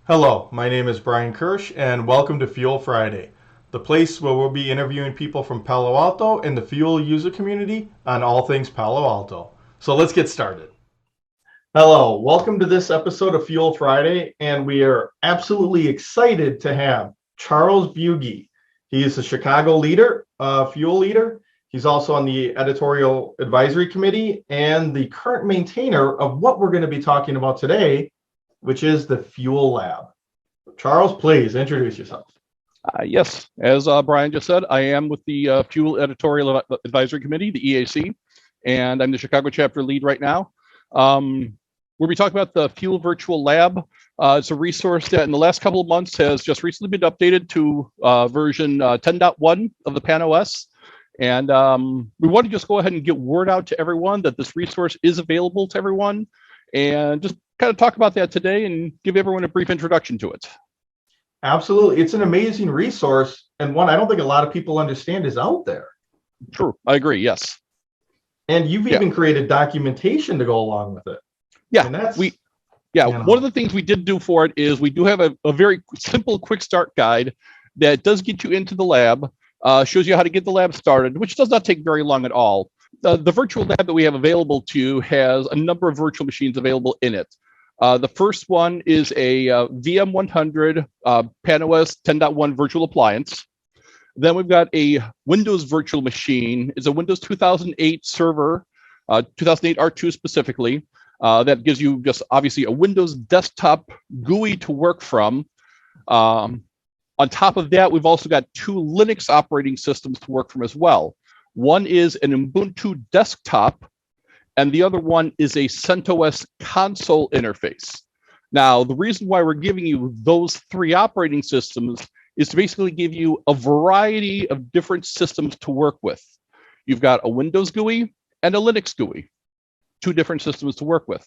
Hello, my name is Brian Kirsch, and welcome to Fuel Friday, the place where we'll be interviewing people from Palo Alto and the fuel user community on all things Palo Alto. So let's get started. Hello, welcome to this episode of Fuel Friday, and we are absolutely excited to have Charles Buege. He is the Chicago leader, fuel leader. He's also on the editorial advisory committee and the current maintainer of what we're going to be talking about today, which is the Fuel Lab. Charles, please introduce yourself. Yes, as Brian just said, I am with the Fuel Editorial Advisory Committee, the EAC, and I'm the Chicago chapter lead right now. We'll be talking about the Fuel Virtual Lab. It's a resource that in the last couple of months has just recently been updated to version 10.1 of the PanOS. And we want to just go ahead and get word out to everyone that this resource is available to everyone, and just kind of talk about that today and give everyone a brief introduction to it. Absolutely. It's an amazing resource, and one I don't think a lot of people understand is out there. True. I agree. Yes. And you've even created documentation to go along with it. Yeah. And that's, one of the things we did do for it is we do have a very simple quick start guide that does get you into the lab, shows you how to get the lab started, which does not take very long at all. The virtual lab that we have available to you has a number of virtual machines available in it. The first one is a VM100 PanOS 10.1 virtual appliance. Then we've got a Windows virtual machine. It's a Windows 2008 server, 2008 R2 specifically, that gives you just obviously a Windows desktop GUI to work from. On top of that, we've also got two Linux operating systems to work from as well. One is an Ubuntu desktop, and the other one is a CentOS console interface. Now, the reason why we're giving you those three operating systems is to basically give you a variety of different systems to work with. You've got a Windows GUI and a Linux GUI, two different systems to work with.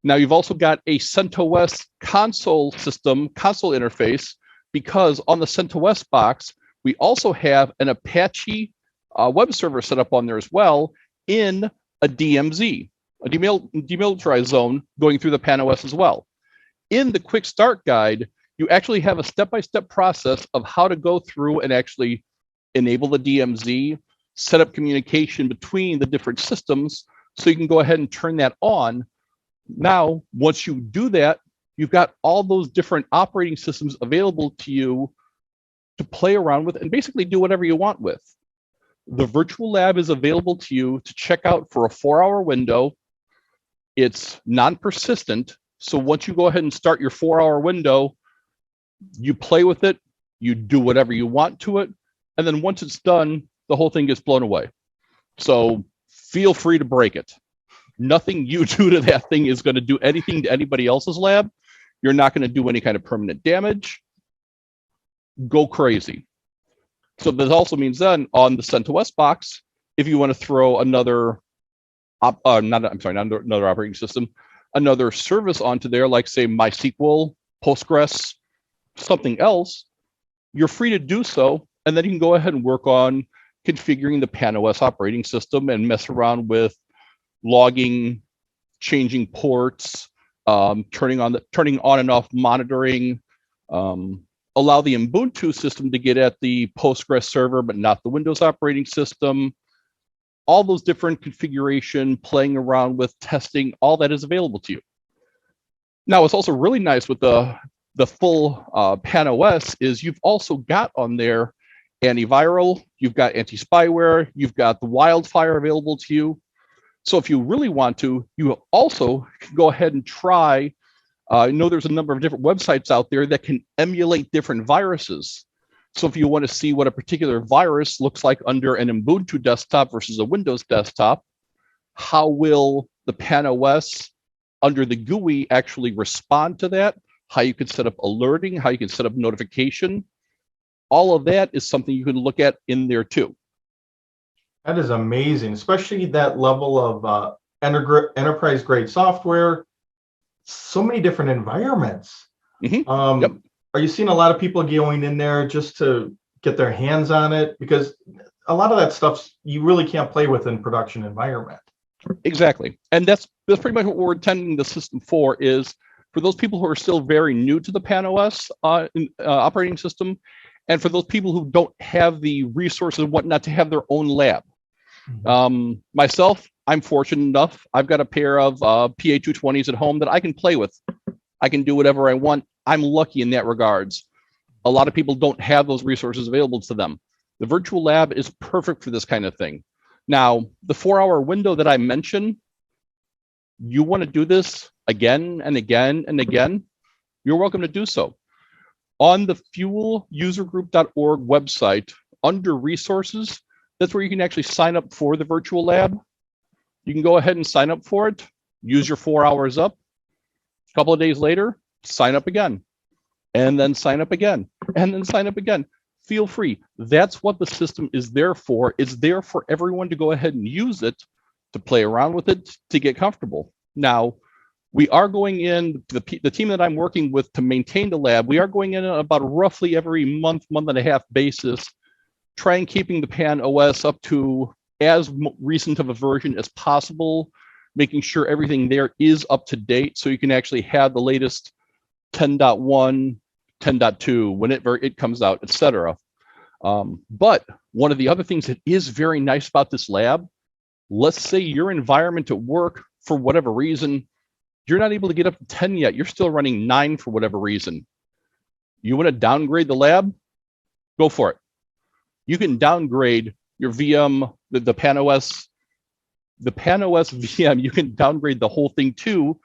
Now, you've also got a CentOS console interface, because on the CentOS box, we also have an Apache web server set up on there as well in a DMZ, a demilitarized zone going through the PanOS as well. In the quick start guide, you actually have a step-by-step process of how to go through and actually enable the DMZ, set up communication between the different systems, so you can go ahead and turn that on. Now, once you do that, you've got all those different operating systems available to you to play around with and basically do whatever you want with. The virtual lab is available to you to check out for a 4-hour window. It's non-persistent. So once you go ahead and start your 4-hour window, you play with it, you do whatever you want to it, and then once it's done, the whole thing gets blown away. So feel free to break it. Nothing you do to that thing is going to do anything to anybody else's lab. You're not going to do any kind of permanent damage. Go crazy. So this also means then on the CentOS box, if you want to throw another, not another operating system, another service onto there, like say MySQL, Postgres, something else, you're free to do so. And then you can go ahead and work on configuring the PanOS operating system and mess around with logging, changing ports, turning on and off monitoring, allow the Ubuntu system to get at the Postgres server, but not the Windows operating system. All those different configuration, playing around with testing, all that is available to you. Now, what's also really nice with the full PanOS is you've also got on there antiviral, you've got anti-spyware, you've got the wildfire available to you. So if you really want to, you also can go ahead and try. I know there's a number of different websites out there that can emulate different viruses. So if you want to see what a particular virus looks like under an Ubuntu desktop versus a Windows desktop, how will the PanOS under the GUI actually respond to that? How you can set up alerting, how you can set up notification. All of that is something you can look at in there too. That is amazing, especially that level of enterprise-grade software. So many different environments. Mm-hmm. Are you seeing a lot of people going in there just to get their hands on it? Because a lot of that stuff you really can't play with in production environment. Exactly. And that's pretty much what we're intending the system for, is for those people who are still very new to the Pan OS operating system, and for those people who don't have the resources and whatnot to have their own lab. Myself, I'm fortunate enough. I've got a pair of PA220s at home that I can play with. I can do whatever I want. I'm lucky in that regards. A lot of people don't have those resources available to them. The virtual lab is perfect for this kind of thing. Now, the 4-hour window that I mentioned, you want to do this again and again and again, you're welcome to do so. On the fuelusergroup.org website, under resources, that's where you can actually sign up for the virtual lab. You can go ahead and sign up for it, use your 4 hours up. A couple of days later, sign up again, and then sign up again, and then sign up again. Feel free. That's what the system is there for. It's there for everyone to go ahead and use it, to play around with it, to get comfortable. Now, we are going in, the team that I'm working with to maintain the lab, we are going in about roughly every month and a half basis, trying keeping the Pan OS up to as recent of a version as possible, making sure everything there is up to date so you can actually have the latest 10.1, 10.2 when it comes out, etc. But one of the other things that is very nice about this lab, let's say your environment at work, for whatever reason, you're not able to get up to 10 yet. You're still running 9 for whatever reason. You want to downgrade the lab? Go for it. You can downgrade your VM, the Pan OS VM. You can downgrade the whole thing to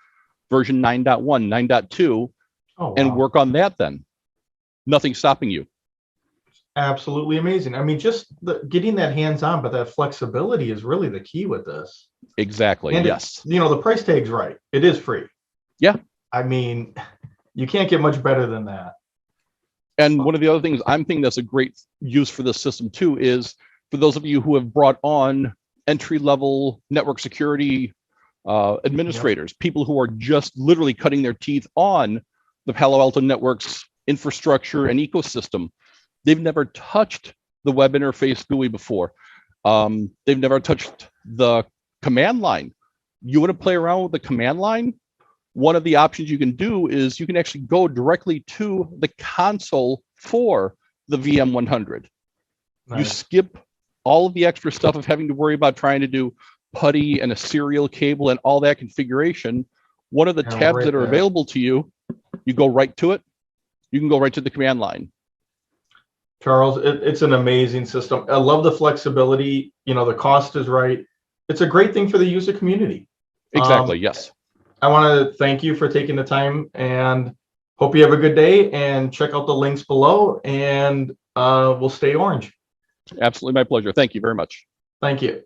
version 9.1, 9.2, and work on that then. Nothing's stopping you. Absolutely amazing. I mean, just getting that hands-on, but that flexibility is really the key with this. Exactly. And yes. The price tag's right. It is free. Yeah. I mean, you can't get much better than that. And one of the other things I'm thinking that's a great use for this system too is for those of you who have brought on entry-level network security administrators, people who are just literally cutting their teeth on the Palo Alto Network's infrastructure and ecosystem. They've never touched the web interface GUI before. They've never touched the command line. You want to play around with the command line? One of the options you can do is you can actually go directly to the console for the VM100. Nice. You skip all of the extra stuff of having to worry about trying to do PuTTY and a serial cable and all that configuration. One of the tabs that are available to you, you go right to it. You can go right to the command line. Charles, it's an amazing system. I love the flexibility. The cost is right. It's a great thing for the user community. Exactly, yes. I want to thank you for taking the time and hope you have a good day, and check out the links below, and we'll stay orange. Absolutely my pleasure. Thank you very much. Thank you.